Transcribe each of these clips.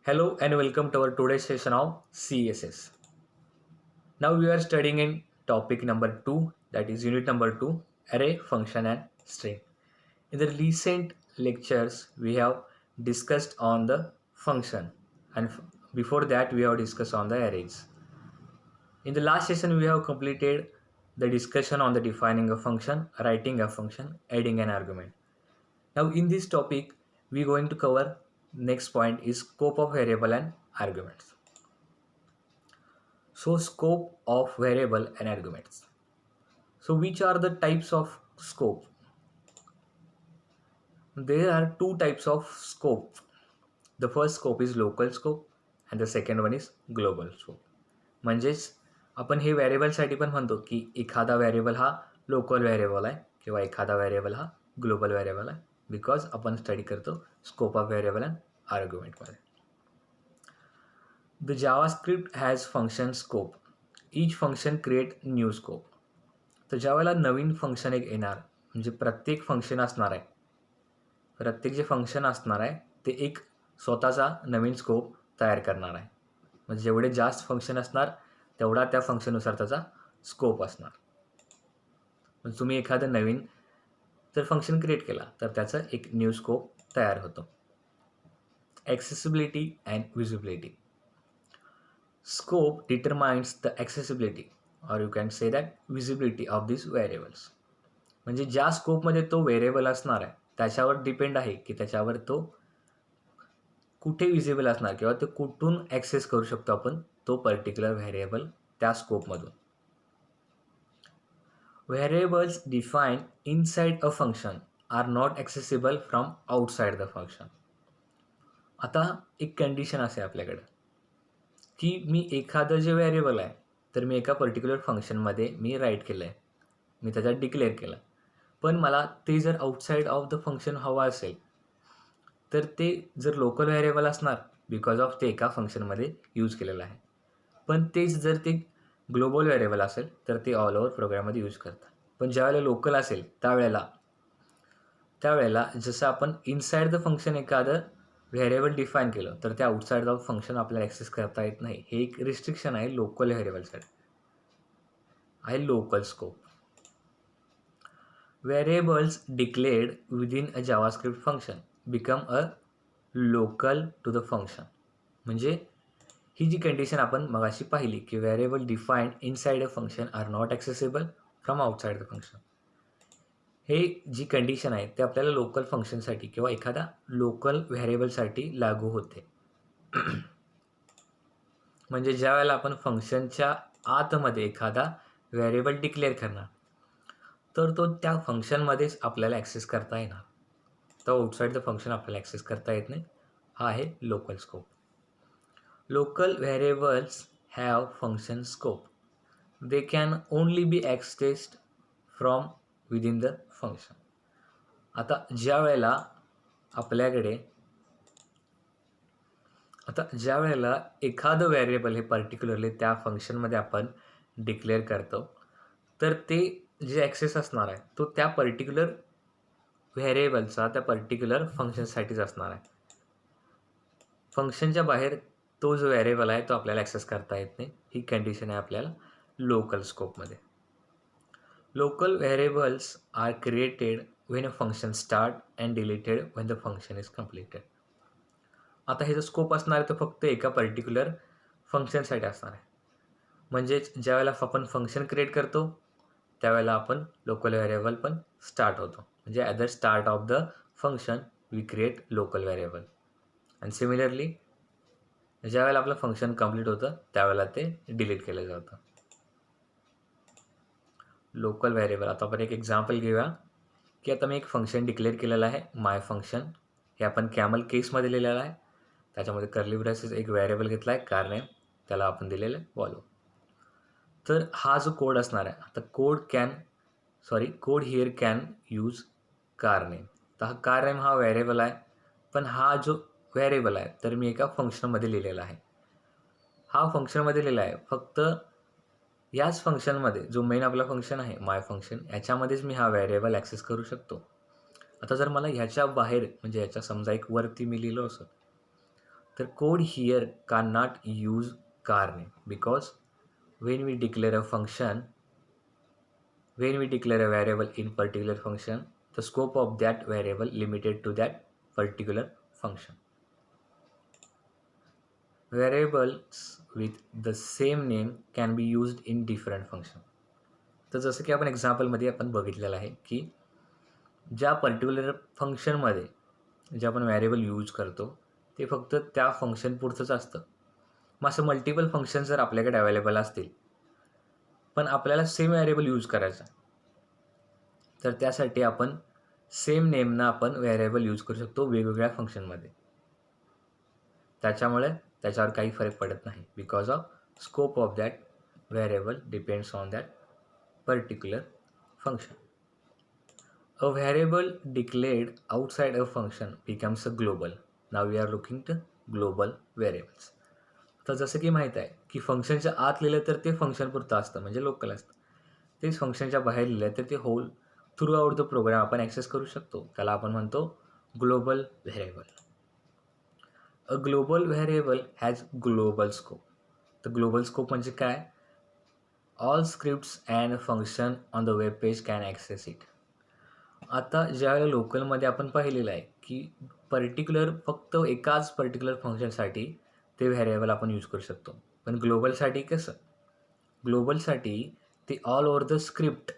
Hello and welcome to our today's session of CSS. Now we are studying in topic number 2, that is unit number 2, array, function and string. In the recent lectures we have discussed on the function and before that we have discussed on the arrays. In the last session we have completed the discussion on the defining a function, writing a function, adding an argument. Now in this topic we are going to cover next point is scope of variable and arguments. So scope of variable and arguments. So which are the types of scope? There are two types of scope. The first scope is local scope and the second one is global scope. म्हणजेच आपण हे व्हेरिएबलसाठी पण म्हणतो की एखादा variable हा local variable आहे किंवा एखादा व्हेरिएबल हा ग्लोबल व्हेरिएबल आहे बिकॉज आपण स्टडी करतो स्कोप ऑफ व्हेरिएबल अँड आर्ग्युमेंटमध्ये. The JavaScript has function scope. Each function create new scope. तर ज्यावेळेला नवीन फंक्शन एक येणार म्हणजे प्रत्येक फंक्शन असणार आहे, प्रत्येक जे फंक्शन असणार आहे ते एक स्वतःचा नवीन स्कोप तयार करणार आहे. म्हणजे जेवढे जास्त फंक्शन असणार तेवढा त्या फंक्शननुसार त्याचा स्कोप असणार. म्हणजे तुम्ही एखादं नवीन जर फंक्शन क्रिएट केला तर त्याचा एक न्यू स्कोप तयार होतो. Accessibility and visibility. Scope determines the accessibility or you can say that visibility of these variables. म्हणजे ज्या स्कोपमध्ये तो व्हेरिएबल असणार आहे त्याच्यावर डिपेंड आहे की त्याच्यावर तो कुठे विजिबल असणार किंवा ते कुठून ॲक्सेस करू शकतो आपण तो पर्टिक्युलर व्हेरिएबल त्या स्कोपमधून. Variables define inside a function are not accessible from outside the function. आता एक कंडिशन असे आपल्याकडं की मी एखादं जे व्हेरिएबल आहे तर मी एका पर्टिक्युलर फंक्शनमध्ये मी राईट केलं आहे, मी त्याच्यात डिक्लेअर केलं, पण मला ते जर आउटसाईड ऑफ द फंक्शन हवं असेल तर ते जर लोकल व्हेरिएबल असणार बिकॉज ऑफ ते एका फंक्शनमध्ये यूज केलेलं आहे. पण तेच जर ते ग्लोबल व्हेरिएबल असेल तर ते ऑल ओव्हर प्रोग्राममध्ये यूज करतात. पण ज्यावेळेला लोकल असेल त्यावेळेला जसं आपण इनसाईड द फंक्शन एखादं व्हेरिएबल डिफाईन केलं तर त्या आउटसाईड ऑफ फंक्शन आपल्याला ॲक्सेस करता येत नाही. हे एक रिस्ट्रिक्शन आहे लोकल व्हेरिएबलसाठी, आहे local scope. Variables declared within a JavaScript function become a local to the function. म्हणजे ही जी कंडिशन आपण मगाशी पाहिली की variable defined inside a function are not accessible from outside the function. हे जी कंडिशन आहे ते आपल्याला लोकल फंक्शनसाठी किंवा एखाद्या लोकल व्हेरिएबलसाठी लागू होते. म्हणजे ज्या वेळेला आपण फंक्शनच्या आतमध्ये एखादा व्हेरिएबल डिक्लेअर करणार तर तो त्या फंक्शनमध्येच आपल्याला ॲक्सेस करता येणार, तो आउटसाईड द फंक्शन आपल्याला ॲक्सेस करता येत नाही. हा आहे local scope. Local variables have function scope. They can only be accessed from within the function. आता ज्या वेळेला एखादं व्हेरिएबल हे पर्टिक्युलरली त्या फंक्शनमध्ये आपण डिक्लेअर करतो तर ते जे ॲक्सेस असणार आहे तो त्या पर्टिक्युलर व्हेरिएबलचा त्या पर्टिक्युलर फंक्शनसाठीच असणार आहे. फंक्शनच्या बाहेर तो जो व्हेरिएबल आहे तो आपल्याला ॲक्सेस करता येत नाही. ही कंडिशन आहे आपल्याला लोकल स्कोपमध्ये. Local variables are created when a function start and deleted when the function is completed. आता हे जो स्कोप असणार आहे तो फक्त एका पर्टिक्युलर फंक्शनसाठी असणार आहे. म्हणजेच ज्यावेळेला आपण फंक्शन क्रिएट करतो त्यावेळेला आपण लोकल व्हेरिएबल पण स्टार्ट होतो. म्हणजे at the start of the function we create local variable and similarly ज्यावेळेला आपलं फंक्शन कंप्लीट होतं त्यावेळेला ते डिलीट केलं जातं. Local variable. आता आपण एक एक्झाम्पल घेऊया की आता मी एक फंक्शन डिक्लेअर केलेलं आहे माय फंक्शन. हे आपण कॅमल केसमध्ये लिहिलेलं आहे. त्याच्यामध्ये कर्ली ब्रेसेस एक व्हेरिएबल घेतला आहे कार नेम, त्याला आपण दिलेलं आहे वॉल्यूम. तर हा जो कोड असणार आहे आता code here can use car name. तर हा कार नेम हा व्हेरिएबल आहे, पण हा जो व्हेरिएबल आहे तर मी एका फंक्शनमध्ये लिहिलेला आहे. हा फंक्शनमध्ये लिहिला आहे फक्त याच फंक्शनमध्ये जो मेन आपला फंक्शन आहे माय फंक्शन याच्यामध्येच मी हा व्हेरिएबल ॲक्सेस करू शकतो. आता जर मला ह्याच्या बाहेर म्हणजे याच्या समजा एक वरती मी लिहिलो असं तर code here cannot use car name because when we declare a function, when we declare a variable in particular function, the scope of that variable limited to that particular function. Variables with the same name can be used in different function. तर जसं की आपण एक्झाम्पलमध्ये आपण बघितलेलं आहे की ज्या particular फंक्शनमध्ये जे आपण व्हेरिएबल यूज करतो ते फक्त त्या फंक्शन पुरतंच असतं. मग असं मल्टिपल फंक्शन जर आपल्याकडे अवेलेबल असतील पण आपल्याला सेम व्हेरिएबल यूज करायचा तर त्यासाठी आपण सेम नेमनं आपण व्हेरिएबल यूज करू शकतो वेगवेगळ्या फंक्शनमध्ये. त्याच्यामुळे त्याच्यावर काही फरक पडत नाही because of scope of that variable depends on that particular function. A variable declared outside a function becomes a global. Now we are looking to global variables. आता जसं की माहीत आहे की फंक्शनच्या आत लिहिलं तर ते फंक्शन पुरतं असतं म्हणजे लोकल असतं. तेच फंक्शनच्या बाहेर लिहिलं तर ते whole throughout the program आपण ॲक्सेस करू शकतो. त्याला आपण म्हणतो global variable. A global variable has global scope. तर ग्लोबल स्कोप म्हणजे काय? All scripts and function on the web page can access it. आता ज्यावेळेला लोकलमध्ये आपण पाहिलेलं आहे की पर्टिक्युलर फक्त एकाच पर्टिक्युलर फंक्शनसाठी ते व्हेरिएबल आपण यूज करू शकतो. पण ग्लोबलसाठी कसं? ग्लोबलसाठी ते all over the script,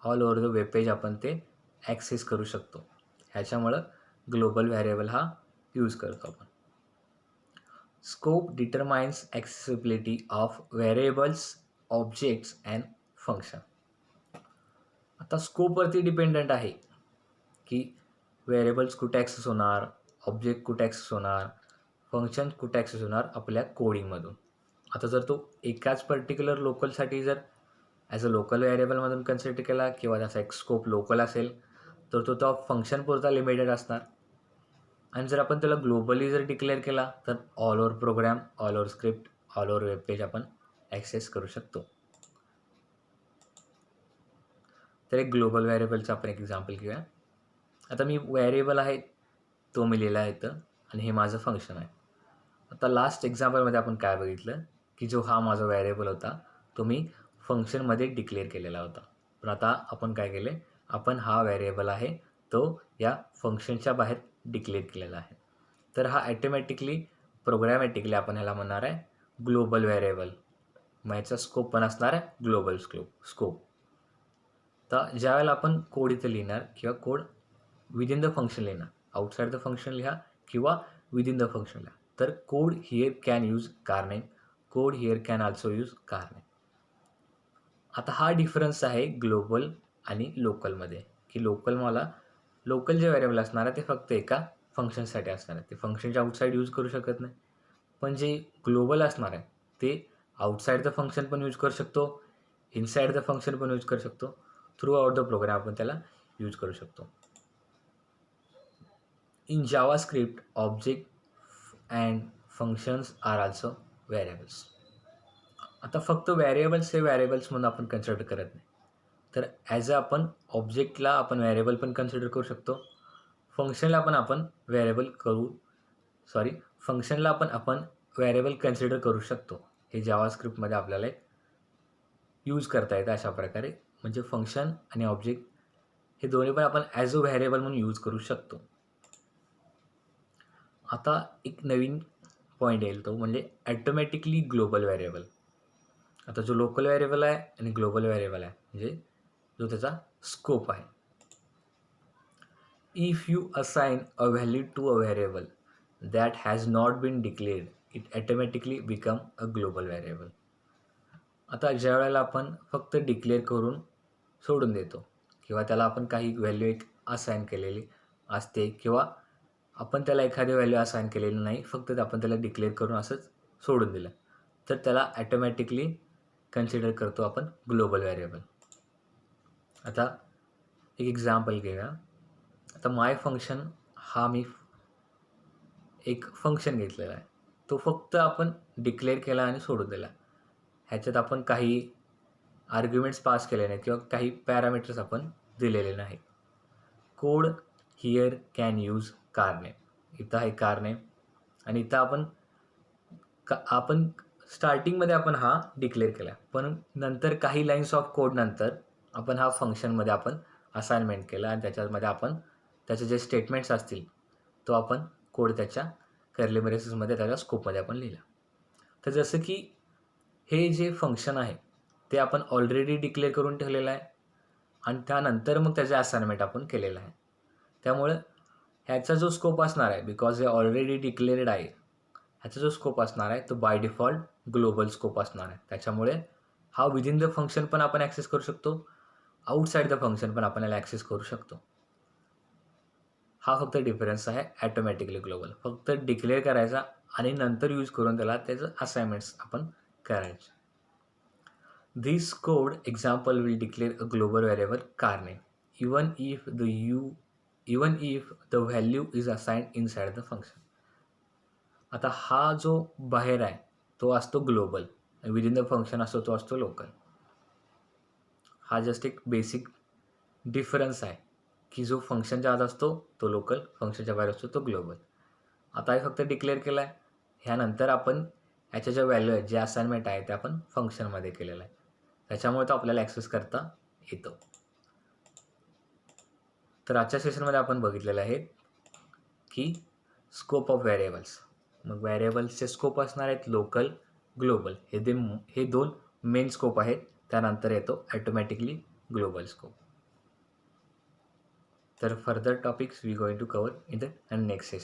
all over the web page आपण ते ॲक्सेस करू शकतो. ह्याच्यामुळं ग्लोबल व्हेरिएबल हा यूज करतो आपण. Scope determines accessibility of variables, objects and function. आता स्कोपवरती डिपेंडंट आहे की व्हेरिएबल्स कुठे ॲक्सेस होणार, ऑब्जेक्ट कुठे ॲक्सेस होणार, फंक्शन कुठे ॲक्सेस होणार आपल्या कोडिंगमधून. आता जर तो एकाच पर्टिक्युलर लोकलसाठी जर ॲज अ लोकल व्हेरिएबलमधून कन्सिडर केला किंवा त्याचा एक स्कोप लोकल असेल तर तो त्या फंक्शनपुरता लिमिटेड असणार. आणि जर आपण त्याला ग्लोबली जर डिक्लेअर केला तर all over program, all over script, all over web page आपण ॲक्सेस करू शकतो. तर एक ग्लोबल व्हेरिएबलचं आपण एक एक्झाम्पल घेऊया. आता मी व्हेरिएबल आहे तो मी लिहिला आहे इथं आणि हे माझं फंक्शन आहे. आता लास्ट एक्झाम्पलमध्ये आपण काय बघितलं की जो हा माझा व्हेरिएबल होता तो मी फंक्शनमध्ये डिक्लेअर केलेला होता. पण आता आपण काय केले, आपण हा व्हेरिएबल आहे तो या फंक्शनच्या बाहेर डिक्लेअर केलेला आहे. तर हा ॲटोमॅटिकली प्रोग्रॅमॅटिकली आपण ह्याला म्हणणार आहे ग्लोबल व्हेरिएबल. मग ह्याचा स्कोप पण असणार आहे ग्लोबल स्कोप. तर ज्यावेळेला आपण कोड इथं लिहिणार किंवा कोड विदिन द फंक्शन लिहिणार, आउटसाईड द फंक्शन लिहा किंवा विदिन द फंक्शन लिहा, तर code here can use car name, code here can also use car name. आता हा डिफरन्स आहे ग्लोबल आणि लोकलमध्ये की लोकल जे व्हेरिएबल असणार आहे ते फक्त एका फंक्शनसाठी असणार आहे. ते फंक्शनच्या आउटसाईड यूज करू शकत नाही. पण जे ग्लोबल असणार आहे ते आउटसाईड द फंक्शन पण यूज करू शकतो, इनसाईड द फंक्शन पण यूज करू शकतो, थ्रू आउट द प्रोग्राम आपण त्याला यूज करू शकतो. In JavaScript object and functions are also variables. आता फक्त व्हेरिएबल्स हे व्हेरिएबल्स म्हणून आपण कन्सिडर करत नाही. तर ॲज अ आपण ऑब्जेक्टला आपण व्हेरिएबल पण कन्सिडर करू शकतो, फंक्शनला पण आपण फंक्शनला पण आपण व्हेरिएबल कन्सिडर करू शकतो. हे जावास्क्रिप्टमध्ये आपल्याला यूज करता येतं अशा प्रकारे. म्हणजे फंक्शन आणि ऑब्जेक्ट हे दोन्ही पण आपण ॲज अ व्हेरिएबल म्हणून यूज करू शकतो. आता एक नवीन पॉईंट येईल तो म्हणजे ॲटोमॅटिकली ग्लोबल व्हेरिएबल. आता जो लोकल व्हेरिएबल आहे आणि ग्लोबल व्हेरिएबल आहे म्हणजे जो त्याचा स्कोप आहे. If you assign a value to a variable that has not been declared it automatically become a global variable. आता ज्या वेळेला आपण फक्त डिक्लेअर करून सोडून देतो किंवा त्याला आपण काही व्हॅल्यू एक असाइन केलेली असते किंवा आपण त्याला एखादी व्हॅल्यू असाइन केलेली नाही, फक्त आपण त्याला डिक्लेअर करून असंच सोडून दिलं तर त्याला ॲटोमॅटिकली कन्सिडर करतो आपण ग्लोबल व्हेरिएबल. आता एक एक्झाम्पल घेऊया. आता माय फंक्शन हा मी एक फंक्शन घेतलेला आहे, तो फक्त आपण डिक्लेअर केला आणि सोडून दिला. ह्याच्यात आपण काही आर्ग्युमेंट्स पास केले नाहीत किंवा काही पॅरामीटर्स आपण दिलेले नाहीत. Code here can use car name. इथं आहे कार नेम आणि इथं आपण स्टार्टिंगमध्ये आपण हा डिक्लेअर केला, पण नंतर काही लाईन्स ऑफ कोड नंतर आपण हा फंक्शनमध्ये आपण असाइनमेंट केला आणि त्याच्यामध्ये आपण त्याचे जे स्टेटमेंट्स असतील तो आपण कोड त्याच्या कर्ली ब्रेसेसमध्ये त्याच्या स्कोपमध्ये आपण लिहिला. तर जसं की हे जे फंक्शन आहे ते आपण ऑलरेडी डिक्लेअर करून ठेवलेलं आहे आणि त्यानंतर मग त्याचे असाइनमेंट आपण केलेलं आहे. त्यामुळे ह्याचा जो स्कोप असणार आहे, बिकॉज हे ऑलरेडी डिक्लेअर्ड आहे, ह्याचा जो स्कोप असणार आहे तो बाय डिफॉल्ट ग्लोबल स्कोप असणार आहे. त्याच्यामुळे हा विदिन द फंक्शन पण आपण ॲक्सेस करू शकतो, आउटसाईड द फंक्शन पण आपण याला ॲक्सेस करू शकतो. हा फक्त डिफरन्स आहे ॲटोमॅटिकली ग्लोबल. फक्त डिक्लेअर करायचा आणि नंतर यूज करून त्याचं असाइनमेंट्स आपण करायचे. This code example will declare a global variable car name even if the value is assigned inside the function. आता हा जो बाहेर आहे तो असतो ग्लोबल, विदिन द फंक्शन असतो तो असतो लोकल. हा जस्ट एक बेसिक डिफरन्स आहे की जो फंक्शनच्या आत असतो तो लोकल, फंक्शनच्या बाहेर असतो तो ग्लोबल. आता हे फक्त डिक्लेअर केलं आहे, ह्यानंतर आपण ह्याच्या ज्या व्हॅल्यू आहेत, जे असाइनमेंट आहे ते आपण फंक्शनमध्ये केलेलं आहे. त्याच्यामुळे तो आपल्याला ॲक्सेस करता येतो. तर आजच्या सेशनमध्ये आपण बघितलेलं आहे की स्कोप ऑफ व्हेरिएबल्स. मग व्हेरिएबल्सचे स्कोप असणार आहेत लोकल, ग्लोबल. हे दोन मेन स्कोप आहेत. त्यानंतर येतो ॲटोमॅटिकली ग्लोबल स्कोप. तर further topics we going to cover in the next session.